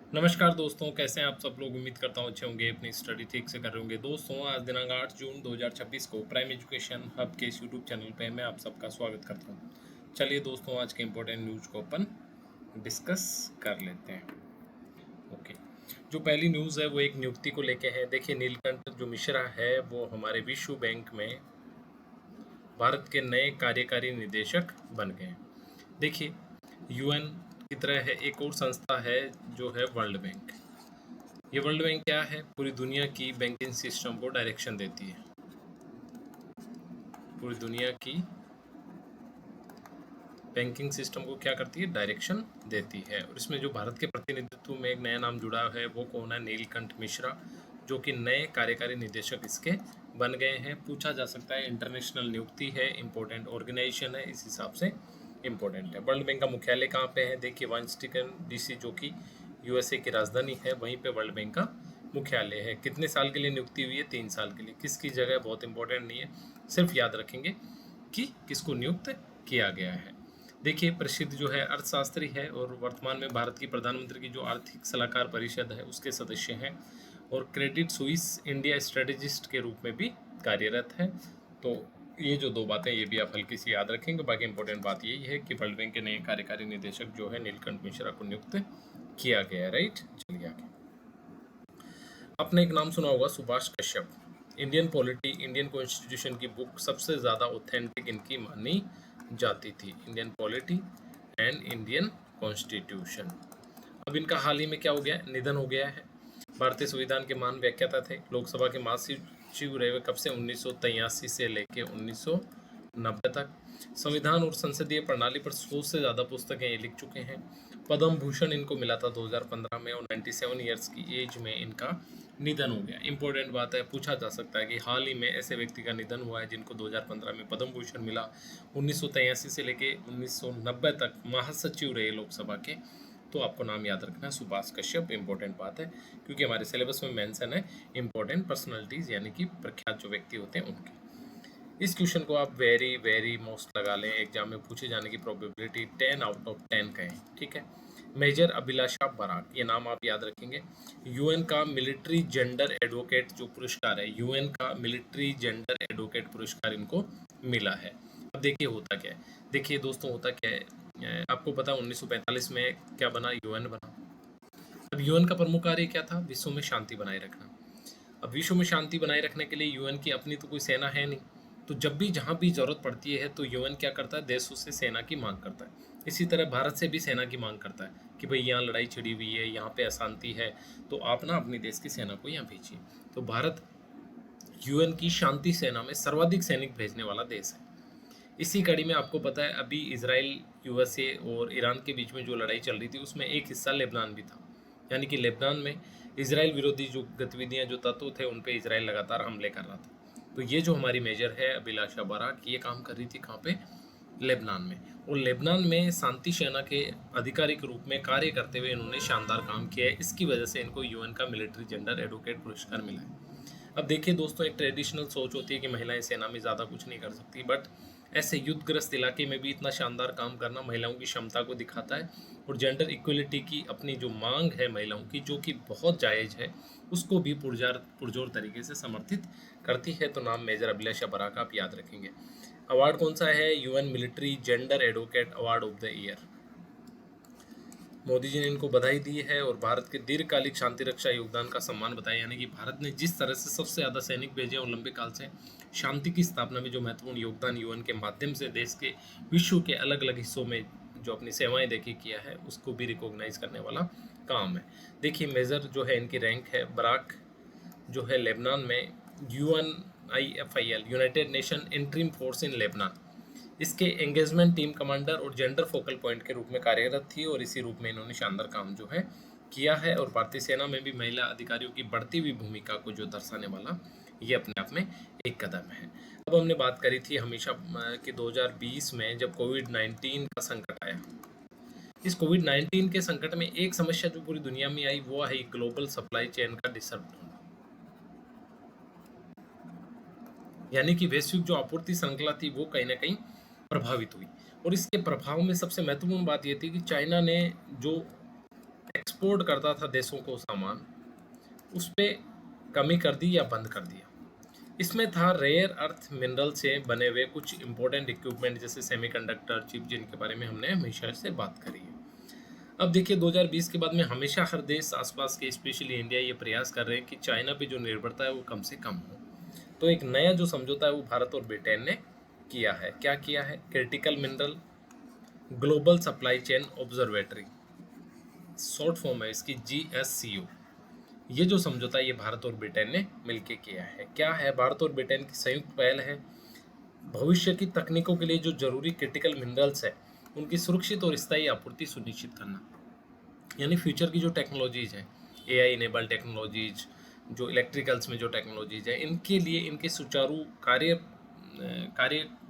नमस्कार दोस्तों, कैसे हैं आप सब लोग। उम्मीद करता हूँ अच्छे होंगे, अपनी स्टडी ठीक से कर रहे होंगे। दोस्तों, आज दिनांक 8 जून 2026 को प्राइम एजुकेशन हब के इस यूट्यूब चैनल पे मैं आप सबका स्वागत करता हूँ। चलिए दोस्तों, आज के इम्पोर्टेंट न्यूज़ को अपन डिस्कस कर लेते हैं। ओके, जो पहली न्यूज़ है वो एक नियुक्ति को लेके है। देखिए, नीलकंठ जो मिश्रा है वो हमारे विश्व बैंक में भारत के नए कार्यकारी निदेशक बन गए हैं। देखिए, यूएन की तरह है एक और संस्था है जो है वर्ल्ड बैंक। ये वर्ल्ड बैंक क्या है? पूरी दुनिया की बैंकिंग सिस्टम को डायरेक्शन देती है। पूरी दुनिया की बैंकिंग सिस्टम को क्या करती है? डायरेक्शन देती है। और इसमें जो भारत के प्रतिनिधित्व में एक नया नाम जुड़ा है वो कौन है? नीलकंठ मिश्रा, जो कि नए कार्यकारी निदेशक इसके बन गए हैं। पूछा जा सकता है, इंटरनेशनल नियुक्ति है, इंपॉर्टेंट ऑर्गेनाइजेशन है, इस हिसाब से इंपॉर्टेंट है। वर्ल्ड बैंक का मुख्यालय कहाँ पे है? देखिए, वाशिंगटन डीसी, जो कि यूएसए की राजधानी है, वहीं पे वर्ल्ड बैंक का मुख्यालय है। कितने साल के लिए नियुक्ति हुई है? 3 साल के लिए। किसकी जगह? बहुत इंपॉर्टेंट नहीं है, सिर्फ याद रखेंगे कि किसको नियुक्त किया गया है। देखिए, प्रसिद्ध जो है अर्थशास्त्री है और वर्तमान में भारत की प्रधानमंत्री की जो आर्थिक सलाहकार परिषद है उसके सदस्य हैं, और क्रेडिट स्विस इंडिया स्ट्रेटेजिस्ट के रूप में भी कार्यरत है। तो ये जो दो बातें ये भी आप हल्की सी याद रखेंगे। बाकी इंपॉर्टेंट बात यही है कि वर्ल्ड बैंक के नए कार्यकारी निदेशक जो है नीलकंठ मिश्रा को नियुक्त किया गया है। राइट, चलिए आगे। आपने एक नाम सुना होगा, Subhash Kashyap. Indian polity, Indian constitution की बुक सबसे ज़्यादा ऑथेंटिक इनकी मानी जाती थी। Indian polity and Indian constitution. अब इनका हाल ही में क्या हो गया? निधन हो गया है। भारतीय संविधान के महान व्याख्याता थे। लोकसभा के महासचिव रहे हुए कब से? 1983 से लेके 1990 तक। संविधान और संसदीय प्रणाली पर 100 से ज़्यादा पुस्तकें ये लिख चुके हैं। पद्म भूषण इनको मिला था 2015 में, और 97 ईयर्स की एज में इनका निधन हो गया। इंपॉर्टेंट बात है, पूछा जा सकता है कि हाल ही में ऐसे व्यक्ति का निधन हुआ है जिनको 2015 में पद्म भूषण मिला। 1983 से लेके 1990 तक महासचिव रहे लोकसभा के। तो आपको नाम याद रखना है, सुभाष कश्यप। इंपॉर्टेंट बात है क्योंकि हमारे सिलेबस में मेंशन है इंपॉर्टेंट पर्सनालिटीज़, यानी कि प्रख्यात जो व्यक्ति होते हैं उनके। इस क्वेश्चन को आप वेरी वेरी मोस्ट लगा लें, एग्जाम में पूछे जाने की प्रोबेबिलिटी 10 आउट ऑफ 10 का है। ठीक है, मेजर अभिलाषा बराक, ये नाम आप याद रखेंगे। यूएन का मिलिट्री जेंडर एडवोकेट जो पुरस्कार है, यूएन का मिलिट्री जेंडर एडवोकेट पुरस्कार इनको मिला है। अब देखिए होता क्या है। देखिए दोस्तों, होता क्या है, आपको पता 1945 में क्या बना? यूएन बना। अब यूएन का प्रमुख कार्य क्या था? विश्व में शांति बनाए रखना। अब विश्व में शांति बनाए रखने के लिए यूएन की अपनी तो कोई सेना है नहीं, तो जब भी जहाँ भी जरूरत पड़ती है तो यूएन क्या करता है? देशों से सेना की मांग करता है। इसी तरह भारत से भी सेना की मांग करता है कि भाई यहाँ लड़ाई छिड़ी हुई है, यहाँ पे अशांति है, तो आप ना अपनी देश की सेना को यहाँ भेजिए। तो भारत यूएन की शांति सेना में सर्वाधिक सैनिक भेजने वाला देश है। इसी कड़ी में आपको पता है, अभी इसराइल, यूएसए और ईरान के बीच में जो लड़ाई चल रही थी उसमें एक हिस्सा लेबनान भी था। यानी कि लेबनान में इसराइल विरोधी जो गतिविधियां, जो तत्व थे, उन पे इसराइल लगातार हमले कर रहा था। तो ये जो हमारी मेजर है अभिलाषा बराक, ये काम कर रही थी कहाँ पे? लेबनान में। और लेबनान में शांति सेना के अधिकारी के रूप में कार्य करते हुए इन्होंने शानदार काम किया है। इसकी वजह से इनको यूएन का मिलिट्री जेंडर एडवोकेट पुरस्कार मिला है। अब देखिए दोस्तों, एक ट्रेडिशनल सोच होती है कि महिलाएं सेना में ज़्यादा कुछ नहीं कर सकती, बट ऐसे युद्धग्रस्त इलाके में भी इतना शानदार काम करना महिलाओं की क्षमता को दिखाता है। और जेंडर इक्वलिटी की अपनी जो मांग है महिलाओं की, जो कि बहुत जायज़ है, उसको भी पुरजोर तरीके से समर्थित करती है। तो नाम मेजर अभिलाषा बराक आप याद रखेंगे। अवार्ड कौन सा है? UN military gender advocate award of the year. Modi ji ने इनको बधाई दी है और भारत के दीर्घकालिक शांति रक्षा योगदान का सम्मान बताया। यानी कि भारत ने जिस तरह से सबसे ज़्यादा सैनिक भेजे और लंबे काल से शांति की स्थापना में जो महत्वपूर्ण योगदान यूएन के माध्यम से देश के विश्व के अलग अलग हिस्सों में जो अपनी सेवाएं देखी किया है, उसको भी रिकॉग्नाइज करने वाला काम है। देखिए, मेजर जो है इनकी रैंक है। बराक जो है लेबनान में UNIFIL, United nation interim force in Lebanon, इसके एंगेजमेंट टीम कमांडर और जेंडर फोकल पॉइंट के रूप में कार्यरत थी, और इसी रूप में इन्होंने शानदार काम जो है किया है। और भारतीय सेना में भी महिला अधिकारियों की बढ़ती हुई भूमिका को जो दर्शाने वाला ये अपने आप में एक कदम है। अब हमने बात करी थी हमेशा कि 2020 में जब कोविड-19 का संकट आया, इस कोविड-19 के संकट में एक समस्या जो पूरी दुनिया में आई वो है ग्लोबल सप्लाई चेन का डिसरप्ट होना। यानी कि वैश्विक जो आपूर्ति श्रृंखला थी वो कहीं ना कहीं प्रभावित हुई। और इसके प्रभाव में सबसे महत्वपूर्ण बात यह थी कि चाइना ने जो एक्सपोर्ट करता था देशों को सामान, उस पे कमी कर दी या बंद कर दिया। इसमें था रेयर अर्थ मिनरल से बने हुए कुछ इंपॉर्टेंट इक्विपमेंट जैसे सेमीकंडक्टर चिप, जिनके बारे में हमने हमेशा से बात करी है। अब देखिए 2020 के बाद में हमेशा हर देश आसपास के स्पेशली इंडिया ये प्रयास कर रहे हैं कि चाइना पे जो निर्भरता है वो कम से कम हो। तो एक नया जो समझौता है वो भारत और ब्रिटेन ने किया है। क्या किया है? Critical mineral global supply chain observatory, short form है इसकी GSCO। ये जो समझौता है ये भारत और ब्रिटेन ने मिलकर किया है। क्या है? भारत और ब्रिटेन की संयुक्त पहल है भविष्य की तकनीकों के लिए जो जरूरी क्रिटिकल मिनरल्स है उनकी सुरक्षित और स्थायी आपूर्ति सुनिश्चित करना। यानी फ्यूचर की जो टेक्नोलॉजीज हैं, AI इनेबल टेक्नोलॉजीज, जो इलेक्ट्रिकल्स में जो टेक्नोलॉजीज है, इनके लिए इनके सुचारू कार्य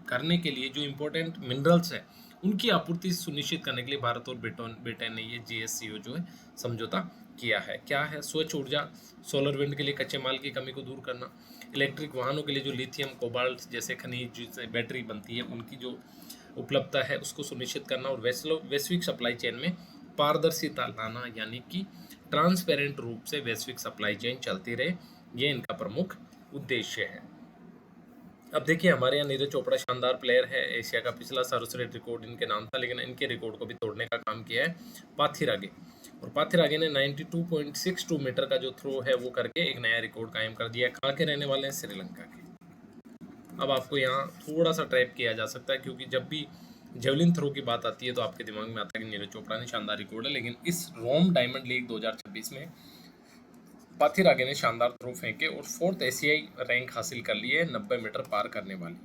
करने के लिए जो इम्पोर्टेंट मिनरल्स है उनकी आपूर्ति सुनिश्चित करने के लिए भारत और ब्रिटेन ने ये GSCO जो है समझौता किया है। क्या है? स्वच्छ ऊर्जा, सोलर विंड के लिए कच्चे माल की कमी को दूर करना, इलेक्ट्रिक वाहनों के लिए जो लिथियम कोबाल्ट जैसे खनिज जिससे बैटरी बनती है उनकी जो उपलब्धता है उसको सुनिश्चित करना, और वैश्विक सप्लाई चेन में पारदर्शिता लाना, यानी कि ट्रांसपेरेंट रूप से वैश्विक सप्लाई चेन चलती रहे, ये इनका प्रमुख उद्देश्य है। अब देखिए हमारे यहाँ नीरज चोपड़ा शानदार प्लेयर है। एशिया का पिछला सर्वश्रेष्ठ रिकॉर्ड इनके नाम था, लेकिन इनके रिकॉर्ड को भी तोड़ने का काम किया है पाथिर आगे, और पाथिर आगे ने 92.62 मीटर का जो थ्रो है वो करके एक नया रिकॉर्ड कायम कर दिया। कहाँ के रहने वाले हैं? श्रीलंका के। अब आपको यहाँ थोड़ा सा ट्रैप किया जा सकता है, क्योंकि जब भी जेवलिन थ्रो की बात आती है तो आपके दिमाग में आता है कि नीरज चोपड़ा ने शानदार रिकॉर्ड है, लेकिन इस रोम डायमंड लीग 2026 में पाथिर आगे ने शानदार थ्रो फेंके और 4th एशियाई रैंक हासिल कर लिए 90 मीटर पार करने वाली,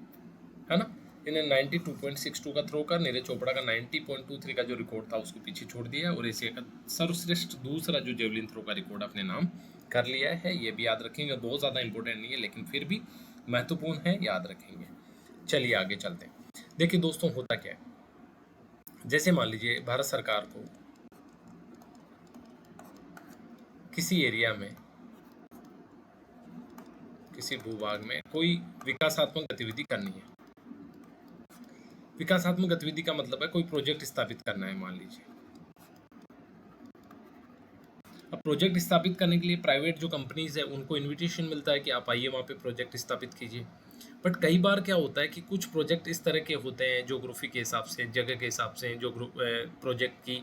है ना। इन्हें 92.62 का थ्रो कर नीरज चोपड़ा का 90.23 का जो रिकॉर्ड था उसको पीछे छोड़ दिया है, और एशिया का सर्वश्रेष्ठ दूसरा जो जेवलिन थ्रो का रिकॉर्ड अपने नाम कर लिया है। ये भी याद रखेंगे, बहुत ज़्यादा इंपॉर्टेंट नहीं है लेकिन फिर भी महत्वपूर्ण है, याद रखेंगे। चलिए आगे चलते हैं। देखिए दोस्तों होता क्या है, जैसे मान लीजिए भारत सरकार को किसी एरिया में, किसी भूभाग में कोई विकासात्मक गतिविधि करनी है। विकासात्मक गतिविधि का मतलब है कोई प्रोजेक्ट स्थापित करना है, मान लीजिए। अब प्रोजेक्ट स्थापित करने के लिए प्राइवेट जो कंपनीज है उनको इनविटेशन मिलता है कि आप आइए वहाँ पे प्रोजेक्ट स्थापित कीजिए। बट कई बार क्या होता है कि कुछ प्रोजेक्ट इस तरह के होते हैं ज्योग्राफी के हिसाब से, जगह के हिसाब से, जो प्रोजेक्ट की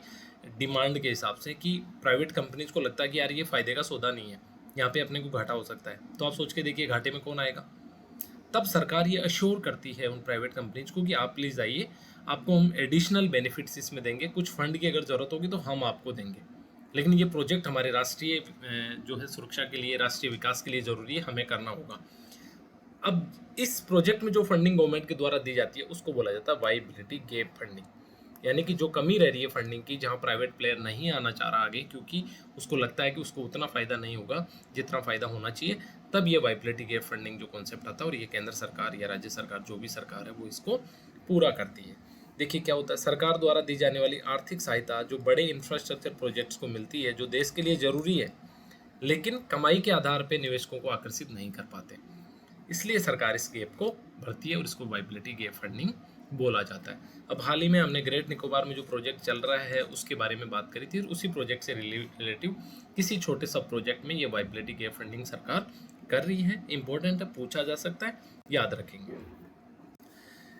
डिमांड के हिसाब से, कि प्राइवेट कंपनीज को लगता है कि यार ये फ़ायदे का सौदा नहीं है, यहाँ पे अपने को घाटा हो सकता है। तो आप सोच के देखिए घाटे में कौन आएगा। तब सरकार ये अश्योर करती है उन प्राइवेट कंपनीज को कि आप प्लीज़ आइए, आपको हम एडिशनल बेनिफिट्स इसमें देंगे, कुछ फंड की अगर ज़रूरत होगी तो हम आपको देंगे, लेकिन ये प्रोजेक्ट हमारे राष्ट्रीय जो है सुरक्षा के लिए, राष्ट्रीय विकास के लिए ज़रूरी है, हमें करना होगा। अब इस प्रोजेक्ट में जो फंडिंग गवर्नमेंट के द्वारा दी जाती है उसको बोला जाता है वाइबिलिटी गैप फंडिंग, यानी कि जो कमी रह रही है फंडिंग की, जहां प्राइवेट प्लेयर नहीं आना चाह रहा आगे क्योंकि उसको लगता है कि उसको उतना फ़ायदा नहीं होगा जितना फ़ायदा होना चाहिए, तब ये वाइबिलिटी गैप फंडिंग जो कॉन्सेप्ट आता है, और ये केंद्र सरकार या राज्य सरकार जो भी सरकार है वो इसको पूरा करती है। देखिए क्या होता है, सरकार द्वारा दी जाने वाली आर्थिक सहायता जो बड़े इंफ्रास्ट्रक्चर प्रोजेक्ट्स को मिलती है, जो देश के लिए ज़रूरी है, लेकिन कमाई के आधार पर निवेशकों को आकर्षित नहीं कर पाते, इसलिए सरकार इस गैप को भरती है और इसको वाइबिलिटी गैप फंडिंग बोला जाता है। अब हाल ही में हमने ग्रेट निकोबार में जो प्रोजेक्ट चल रहा है उसके बारे में बात करी थी, और उसी प्रोजेक्ट से रिलेटिव किसी छोटे सब प्रोजेक्ट में ये वाइबिलिटी गैप फंडिंग सरकार कर रही है। इंपॉर्टेंट है, पूछा जा सकता है, याद रखेंगे।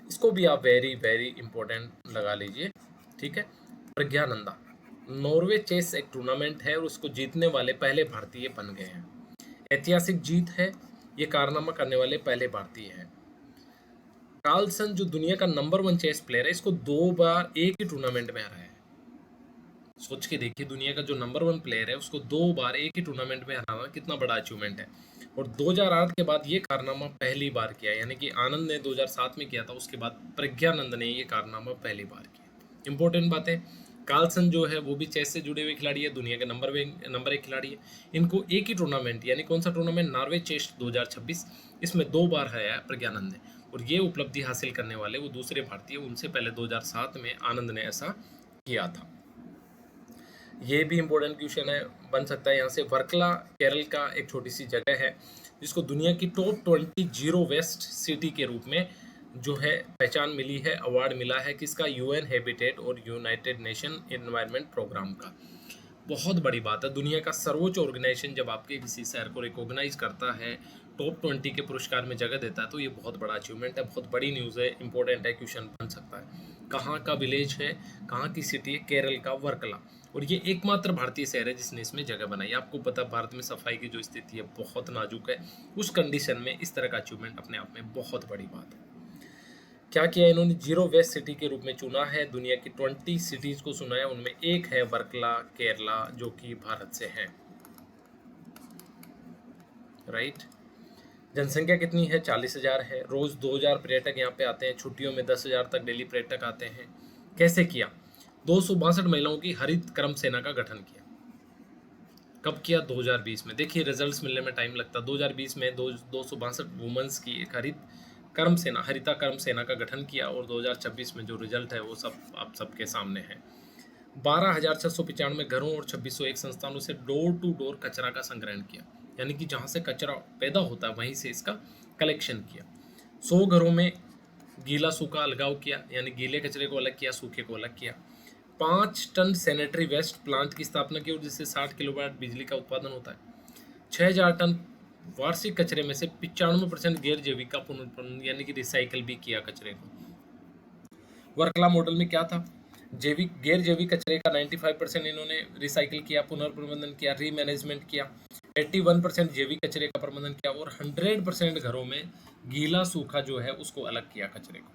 इसको भी आप वेरी वेरी इंपॉर्टेंट लगा लीजिए, ठीक है। प्रज्ञानंदा नॉर्वे चेस एक टूर्नामेंट है और उसको जीतने वाले पहले भारतीय बन गए हैं। ऐतिहासिक जीत है, ये कारनामा करने वाले पहले भारतीय हैं। कार्लसन जो दुनिया का नंबर 1 चेस प्लेयर है, इसको 2 बार एक ही टूर्नामेंट में हराया है। सोच के देखिए, दुनिया का जो नंबर 1 प्लेयर है उसको 2 बार एक ही टूर्नामेंट में हराना कितना बड़ा अचीवमेंट है। और 2008 के बाद ये कारनामा पहली बार किया, यानी कि आनंद ने 2007 में किया था, उसके बाद प्रज्ञानंद ने ये कारनामा पहली बार किया। इंपॉर्टेंट बात है, कार्लसन जो है वो भी चेस से जुड़े हुए खिलाड़ी है, दुनिया के नंबर 1 खिलाड़ी है। इनको एक ही टूर्नामेंट, यानी कौन सा टूर्नामेंट, नॉर्वे चेस 2026, इसमें 2 बार हराया प्रज्ञानंद ने, और ये उपलब्धि हासिल करने वाले वो दूसरे भारतीय, उनसे पहले 2007 में आनंद ने ऐसा किया था। ये भी इम्पोर्टेंट क्वेश्चन है, बन सकता है यहाँ से। वर्कला केरल का एक छोटी सी जगह है जिसको दुनिया की टॉप 20 जीरो वेस्ट सिटी के रूप में जो है पहचान मिली है, अवार्ड मिला है, किसका, UN हैबिटेट और यूनाइटेड नेशन एनवायरनमेंट प्रोग्राम का। बहुत बड़ी बात है। दुनिया का सर्वोच्च ऑर्गेनाइजेशन जब आपके किसी शहर को रिकॉग्नाइज करता है, टॉप 20 के पुरस्कार में जगह देता है, तो ये बहुत बड़ा अचीवमेंट है, बहुत बड़ी न्यूज़ है, इंपॉर्टेंट है, क्वेश्चन बन सकता है। कहाँ का विलेज है, कहाँ की सिटी है? केरल का वर्कला। और ये एकमात्र भारतीय शहर है जिसने इसमें जगह बनाई। आपको पता है भारत में सफाई की जो स्थिति है बहुत नाजुक है, उस कंडीशन में इस तरह का अचीवमेंट अपने आप में बहुत बड़ी बात है। क्या किया इन्होंने? जीरो वेस्ट सिटी के रूप में चुना है। दुनिया की 20 सिटीज को सुना है, उनमें एक है वर्कला, केरला, जो कि भारत से है। राइट। जनसंख्या कितनी है? 40,000 है। रोज 2,000 पर्यटक यहाँ पे आते हैं। छुट्टियों में 10,000 तक डेली पर्यटक आते हैं। कैसे किया? 262 महिलाओं की हरित कर्म सेना का गठन किया। कब किया? 2020 में। देखिए रिजल्ट्स मिलने में टाइम लगता है। 2020 में 262 वुमेन्स की एक हरिता कर्म सेना का गठन किया, और 2026 में जो रिजल्ट है वो सब आप सबके सामने है। 12,695 घरों और 2,601 संस्थानों से डोर टू डोर कचरा का संग्रहण किया, यानी कि जहाँ से कचरा पैदा होता है वहीं से इसका कलेक्शन किया। 100 घरों में गीला सूखा अलगाव किया, यानी गीले कचरे को अलग किया, सूखे को अलग किया। 5 टन सैनिटरी वेस्ट प्लांट की स्थापना की, और जिससे 60 किलोवाट बिजली का उत्पादन होता है। 6,000 टन वार्षिक कचरे में से 95% गैर जैविक का पुनर्प्रण, यानी कि रिसाइकल भी किया कचरे को। वर्कला मॉडल में क्या था? गैर जैविक कचरे का 95% इन्होंने रिसाइकिल किया, पुनर्प्रबंधन किया, रीमैनेजमेंट किया। 81% जैविक कचरे का प्रबंधन किया, और 100% घरों में गीला सूखा जो है उसको अलग किया कचरे को।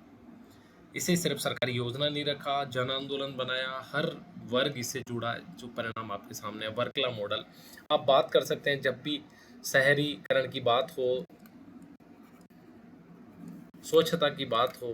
इसे सिर्फ सरकारी योजना नहीं रखा, जन आंदोलन बनाया, हर वर्ग इससे जुड़ा, जो परिणाम आपके सामने है। वर्कला मॉडल आप बात कर सकते हैं, जब भी शहरीकरण की बात हो, स्वच्छता की बात हो,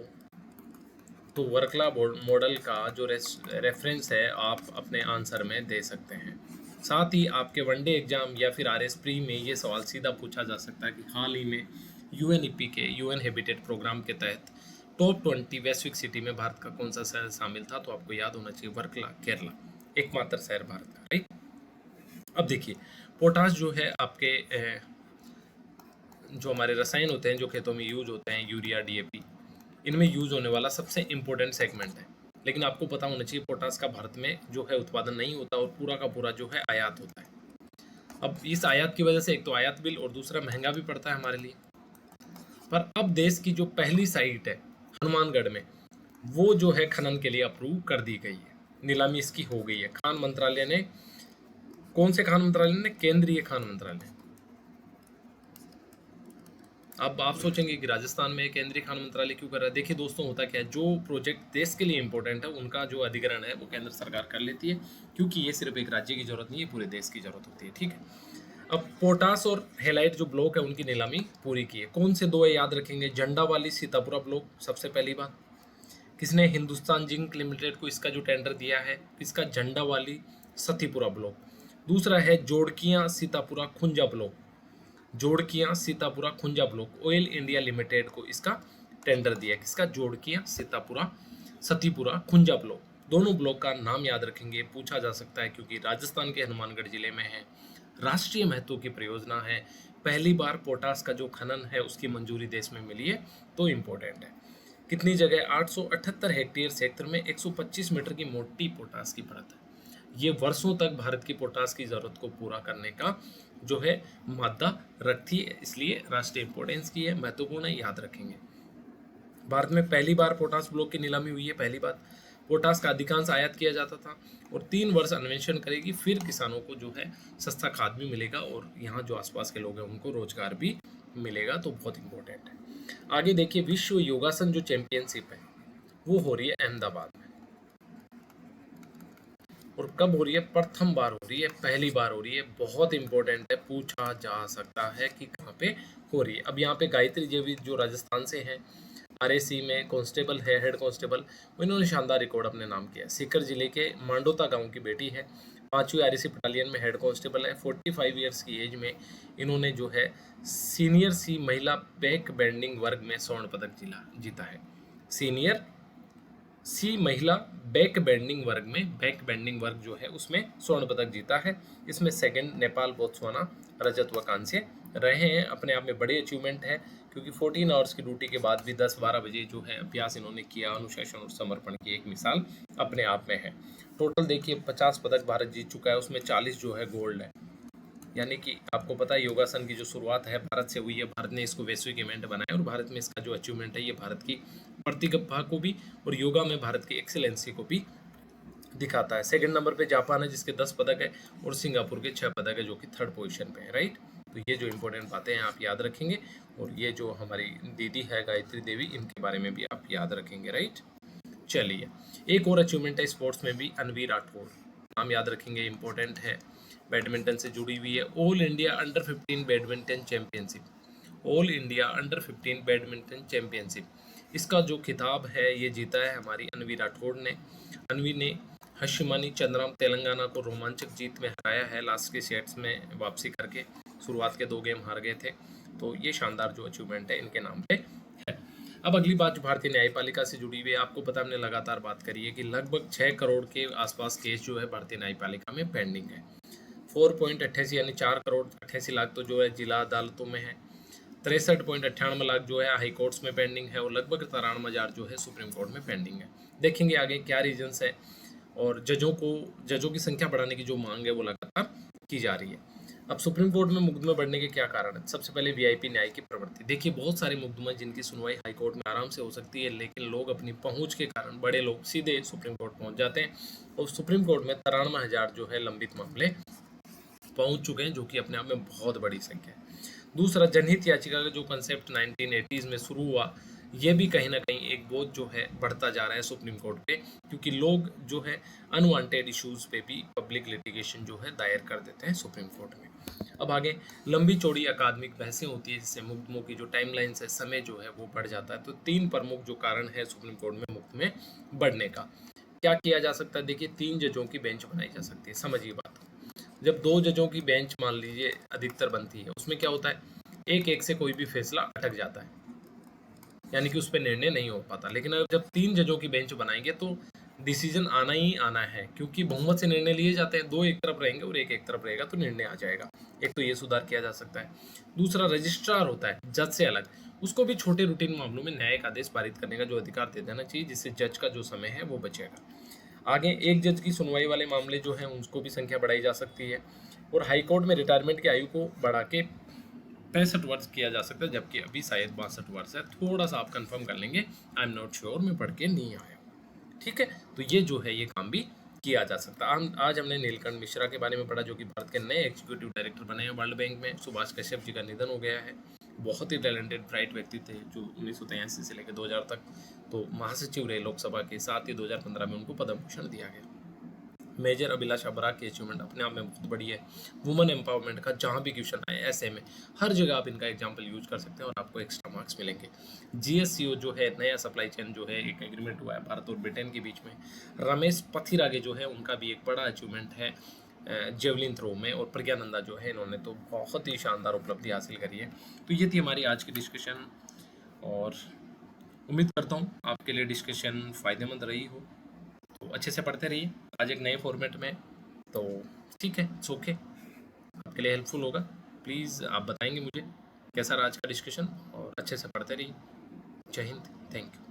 तो वर्कला मॉडल का जो रेफरेंस है आप अपने आंसर में दे सकते हैं। साथ ही आपके वनडे एग्जाम या फिर आरएस प्री में ये सवाल सीधा पूछा जा सकता है कि हाल ही में यूएनईपी के यूएन हैबिटेट प्रोग्राम के तहत टॉप 20 वैश्विक सिटी में भारत का कौन सा शहर शामिल था? तो आपको याद होना चाहिए वर्कला, केरला, एकमात्र शहर भारत का। राइट। अब देखिए पोटाश जो है आपके जो हमारे रसायन होते हैं जो खेतों में यूज होते हैं, यूरिया, डीएपी, इनमें यूज होने वाला सबसे इम्पोर्टेंट सेगमेंट है। लेकिन आपको पता होना चाहिए पोटाश का भारत में जो है उत्पादन नहीं होता, और पूरा का पूरा जो है आयात होता है। अब इस आयात की वजह से एक तो आयात बिल, और दूसरा महंगा भी पड़ता है हमारे लिए। पर अब देश की जो पहली साइट है हनुमानगढ़ में, वो जो है खनन के लिए अप्रूव कर दी गई है, नीलामी इसकी हो गई है। खान मंत्रालय ने, कौन से खान मंत्रालय ने? केंद्रीय खान मंत्रालय। अब आप सोचेंगे कि राजस्थान में केंद्रीय खान मंत्रालय क्यों कर रहा है? देखिए दोस्तों, होता क्या है, जो प्रोजेक्ट देश के लिए इंपॉर्टेंट है उनका जो अधिग्रहण है वो केंद्र सरकार कर लेती है, क्योंकि ये सिर्फ एक राज्य की जरूरत नहीं है, पूरे देश की जरूरत होती है। ठीक है। अब पोटास और हेलाइट जो ब्लॉक है उनकी नीलामी पूरी की है। कौन से दो है याद रखेंगे? झंडा वाली सीतापुरा ब्लॉक, सबसे पहली बात। किसने? हिंदुस्तान जिंक लिमिटेड को इसका जो टेंडर दिया है, इसका झंडा वाली सतीपुरा ब्लॉक। दूसरा है Jodkiyan Sitapura Khunja block, Jodkiyan Sitapura Khunja block, oil India limited को इसका टेंडर दिया। किसका? जोड़कियां सीतापुरा सतीपुरा खुंजा ब्लॉक। दोनों ब्लॉक का नाम याद रखेंगे, पूछा जा सकता है, क्योंकि राजस्थान के हनुमानगढ़ जिले में है, राष्ट्रीय महत्व की परियोजना है, पहली बार पोटास का जो खनन है उसकी मंजूरी देश में मिली है, तो इम्पोर्टेंट है। कितनी जगह? 878 हेक्टेयर क्षेत्र में 125 मीटर की मोटी पोटास की परत है। ये वर्षों तक भारत की पोटास की जरूरत को पूरा करने का जो है मादा रखती है, इसलिए राष्ट्रीय इंपॉर्टेंस की है, महत्वपूर्ण है, याद रखेंगे। भारत में पहली बार पोटास ब्लॉक की नीलामी हुई है। पहली बात, पोटास का अधिकांश आयात किया जाता था, और 3 वर्ष अन्वेषण करेगी, फिर किसानों को जो है सस्ता खाद भी मिलेगा, और यहाँ जो आसपास के लोग हैं उनको रोजगार भी मिलेगा, तो बहुत इंपॉर्टेंट है। आगे देखिए, विश्व योगासन जो चैंपियनशिप है वो हो रही है अहमदाबाद में, और कब हो रही है? प्रथम बार हो रही है, पहली बार हो रही है। बहुत इंपॉर्टेंट है, पूछा जा सकता है कि कहाँ पे हो रही है। अब यहाँ पे गायत्री देवी जो राजस्थान से हैं, आरएसी में कांस्टेबल है, हेड कांस्टेबल, इन्होंने शानदार रिकॉर्ड अपने नाम किया। सीकर जिले के मांडोता गांव की बेटी है, 5वीं आरएसी बटालियन में हेड कांस्टेबल है। 45 ईयर्स की एज में इन्होंने जो है सीनियर सी महिला बैक बेंडिंग वर्ग में स्वर्ण पदक जीता है। सीनियर सी महिला बैक बेंडिंग वर्ग में, बैक बेंडिंग वर्ग जो है उसमें स्वर्ण पदक जीता है। इसमें सेकंड नेपाल, बोत्सवाना रजत व कांस्य रहे हैं। अपने आप में बड़ी अचीवमेंट है, क्योंकि 14 आवर्स की ड्यूटी के बाद भी 10-12 बजे जो है अभ्यास इन्होंने किया। अनुशासन और समर्पण की एक मिसाल अपने आप में है। टोटल देखिए 50 पदक भारत जीत चुका है, उसमें 40 जो है गोल्ड है। यानी कि आपको पता है योगासन की जो शुरुआत है भारत से हुई है, भारत ने इसको वैश्विक इवेंट बनाया और भारत में इसका जो अचीवमेंट है ये भारत की प्रतिभा को भी और योगा में भारत की एक्सेलेंसी को भी दिखाता है। सेकंड नंबर पे जापान है जिसके 10 पदक है और सिंगापुर के 6 पदक है जो कि थर्ड पोजीशन पे है, राइट। तो ये जो इंपॉर्टेंट बातें हैं आप याद रखेंगे, और ये जो हमारी दीदी है गायत्री देवी, इनके बारे में भी आप याद रखेंगे, राइट। चलिए, एक और अचीवमेंट है स्पोर्ट्स में भी, अनवी राठौर, नाम याद रखेंगे, इंपॉर्टेंट है, बैडमिंटन से जुड़ी हुई है। All India under 15 badminton championship, all India under 15 badminton championship, इसका जो खिताब है ये जीता है हमारी अनवी राठौड़ ने। अनवी ने हशिमानी चंद्रम तेलंगाना को रोमांचक जीत में हराया है, लास्ट के सेट्स में वापसी करके। शुरुआत के 2 गेम हार गए थे। तो ये शानदार जो अचीवमेंट है इनके नाम पे है। अब अगली बात जो भारतीय न्यायपालिका से जुड़ी हुई है, आपको पता हमने लगातार बात करी है कि लगभग 6 करोड़ के आसपास केस जो है भारतीय न्यायपालिका में पेंडिंग है। 4.88 यानी 4 करोड़ 88 लाख तो जो है जिला अदालतों में है। 63.98 लाख जो है हाई कोर्ट्स में पेंडिंग है और लगभग 93,000 जो है सुप्रीम कोर्ट में पेंडिंग है। देखेंगे आगे क्या रीजंस है, और जजों की संख्या बढ़ाने की जो मांग है वो लगातार की जा रही है। अब सुप्रीम कोर्ट में मुकदमे बढ़ने के क्या कारण है? सबसे पहले वीआईपी न्याय की प्रवृत्ति। देखिए बहुत सारे मुकदमे जिनकी सुनवाई हाई कोर्ट में आराम से हो सकती है, लेकिन लोग अपनी पहुंच के कारण, बड़े लोग सीधे सुप्रीम कोर्ट पहुंच जाते हैं, और सुप्रीम कोर्ट में 93,000 जो है लंबित मामले पहुंच चुके हैं, जो कि अपने आप में बहुत बड़ी संख्या है। दूसरा, जनहित याचिका का जो कंसेप्ट 1980s में शुरू हुआ, ये भी कहीं ना कहीं एक बोझ जो है बढ़ता जा रहा है सुप्रीम कोर्ट पे, क्योंकि लोग जो है अनवांटेड इश्यूज पे भी पब्लिक लिटिगेशन जो है दायर कर देते हैं सुप्रीम कोर्ट में। अब आगे लंबी चौड़ी अकादमिक बहसें होती है, जिससे मुकदमों की जो टाइमलाइन है, समय जो है वो बढ़ जाता है। तो 3 प्रमुख जो कारण है सुप्रीम कोर्ट में मुकदमे बढ़ने का, क्या किया जा सकता है? देखिए 3 जजों की बेंच बनाई जा सकती है। समझिए बात, जब 2 जजों की बेंच मान लीजिए अधिकतर बनती है, उसमें क्या होता है, एक एक से कोई भी फैसला अटक जाता है, यानी कि उस पर निर्णय नहीं हो पाता। लेकिन अगर जब 3 जजों की बेंच बनाएंगे तो डिसीजन आना ही आना है, क्योंकि बहुमत से निर्णय लिए जाते हैं। 2 एक तरफ रहेंगे और एक एक तरफ रहेगा, तो निर्णय आ जाएगा। एक तो ये सुधार किया जा सकता है। दूसरा, रजिस्ट्रार होता है जज से अलग, उसको भी छोटे रूटीन मामलों में न्यायिक आदेश पारित करने का जो अधिकार दे देना चाहिए, जिससे जज का जो समय है वो बचेगा। आगे एक जज की सुनवाई वाले मामले जो हैं उनको भी संख्या बढ़ाई जा सकती है, और हाई कोर्ट में रिटायरमेंट की आयु को बढ़ा के 65 वर्ष किया जा सकता है, जबकि अभी शायद 62 वर्ष है। थोड़ा सा आप कंफर्म कर लेंगे, आई एम नॉट श्योर, मैं पढ़ के नहीं आया। ठीक है, तो ये जो है ये काम भी किया जा सकता है। हम आज हमने नीलकंठ मिश्रा के बारे में पढ़ा, जो कि भारत के नए एग्जीक्यूटिव डायरेक्टर बने हैं वर्ल्ड बैंक में। सुभाष कश्यप जी का निधन हो गया है। बहुत ही टैलेंटेड ब्राइट व्यक्ति थे, जो 1983 से लेकर 2000 तक तो महासचिव रहे लोकसभा के। साथ ही 2015 में उनको पद्म भूषण दिया गया। मेजर अभिलाषा बराक की अचीवमेंट अपने आप में बहुत बड़ी है। वुमेन एम्पावरमेंट का जहाँ भी क्वेश्चन आए, ऐसे में हर जगह आप इनका एग्जाम्पल यूज कर सकते हैं और आपको एक्स्ट्रा मार्क्स मिलेंगे। जीएससीओ जो है नया सप्लाई चेन जो है एक एग्रीमेंट हुआ है भारत और ब्रिटेन के बीच में। रमेश पथिरागे जो है उनका भी एक बड़ा अचीवमेंट है जेवलिन थ्रो में, और प्रज्ञानंदा जो है इन्होंने तो बहुत ही शानदार उपलब्धि हासिल करी है। तो ये थी हमारी आज की डिस्कशन, और उम्मीद करता हूँ आपके लिए डिस्कशन फ़ायदेमंद रही हो। तो अच्छे से पढ़ते रहिए, आज एक नए फॉर्मेट में, तो ठीक है, इट्स ओके, आपके लिए हेल्पफुल होगा। प्लीज़ आप बताएंगे मुझे कैसा रहा आज का डिस्कशन, और अच्छे से पढ़ते रहिए। जय हिंद, थैंक यू।